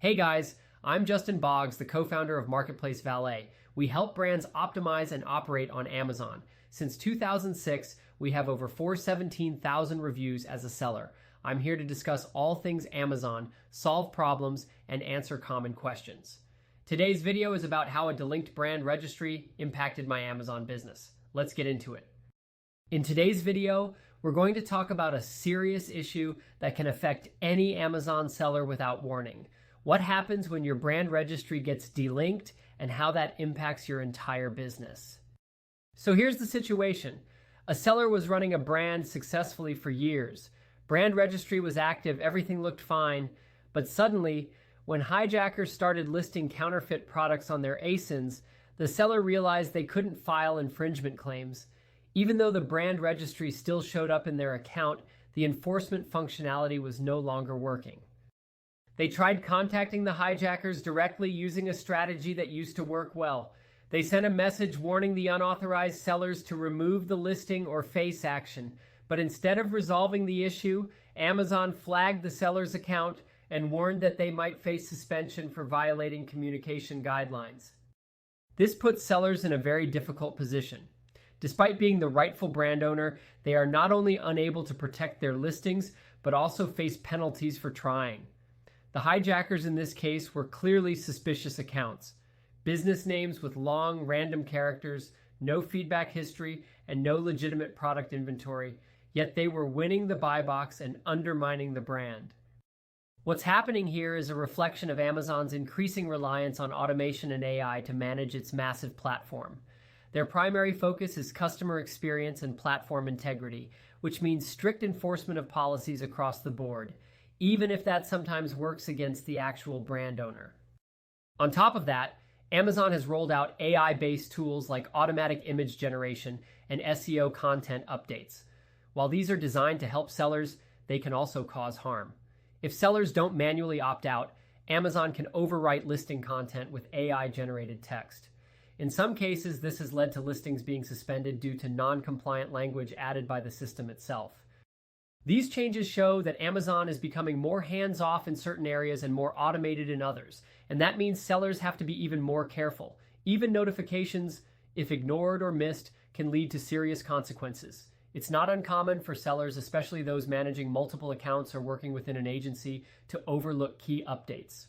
Hey guys, I'm Justin Boggs, the co-founder of Marketplace Valet. We help brands optimize and operate on Amazon. Since 2006, we have over 417,000 reviews as a seller. I'm here to discuss all things Amazon, solve problems, and answer common questions. Today's video is about how a Delinked brand registry impacted my Amazon business. Let's get into it. In today's video, we're going to talk about a serious issue that can affect any Amazon seller without warning. What happens when your brand registry gets delinked and how that impacts your entire business. So here's the situation. A seller was running a brand successfully for years. Brand registry was active, everything looked fine, but suddenly, when hijackers started listing counterfeit products on their ASINs, the seller realized they couldn't file infringement claims. Even though the brand registry still showed up in their account, the enforcement functionality was no longer working. They tried contacting the hijackers directly using a strategy that used to work well. They sent a message warning the unauthorized sellers to remove the listing or face action. But instead of resolving the issue, Amazon flagged the seller's account and warned that they might face suspension for violating communication guidelines. This puts sellers in a very difficult position. Despite being the rightful brand owner, they are not only unable to protect their listings, but also face penalties for trying. The hijackers in this case were clearly suspicious accounts. Business names with long, random characters, no feedback history, and no legitimate product inventory, yet they were winning the buy box and undermining the brand. What's happening here is a reflection of Amazon's increasing reliance on automation and AI to manage its massive platform. Their primary focus is customer experience and platform integrity, which means strict enforcement of policies across the board, even if that sometimes works against the actual brand owner. On top of that, Amazon has rolled out AI-based tools like automatic image generation and SEO content updates. While these are designed to help sellers, they can also cause harm. If sellers don't manually opt out, Amazon can overwrite listing content with AI-generated text. In some cases, this has led to listings being suspended due to non-compliant language added by the system itself. These changes show that Amazon is becoming more hands-off in certain areas and more automated in others, and that means sellers have to be even more careful. Even notifications, if ignored or missed, can lead to serious consequences. It's not uncommon for sellers, especially those managing multiple accounts or working within an agency, to overlook key updates.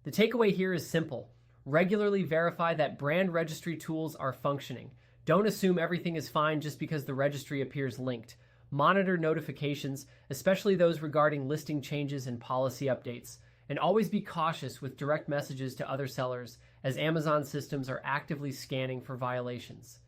The takeaway here is simple. Regularly verify that brand registry tools are functioning. Don't assume everything is fine just because the registry appears linked. Monitor notifications, especially those regarding listing changes and policy updates, and always be cautious with direct messages to other sellers as Amazon systems are actively scanning for violations.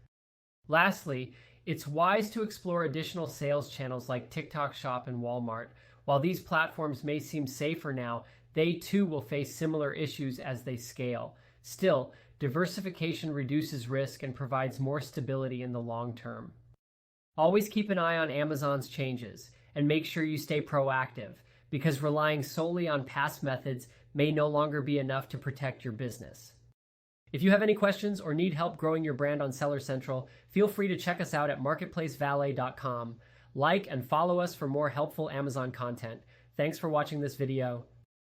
Lastly, it's wise to explore additional sales channels like TikTok Shop and Walmart. While these platforms may seem safer now, they too will face similar issues as they scale. Still, diversification reduces risk and provides more stability in the long term. Always keep an eye on Amazon's changes and make sure you stay proactive, because relying solely on past methods may no longer be enough to protect your business. If you have any questions or need help growing your brand on Seller Central, feel free to check us out at marketplacevalet.com. Like and follow us for more helpful Amazon content. Thanks for watching this video.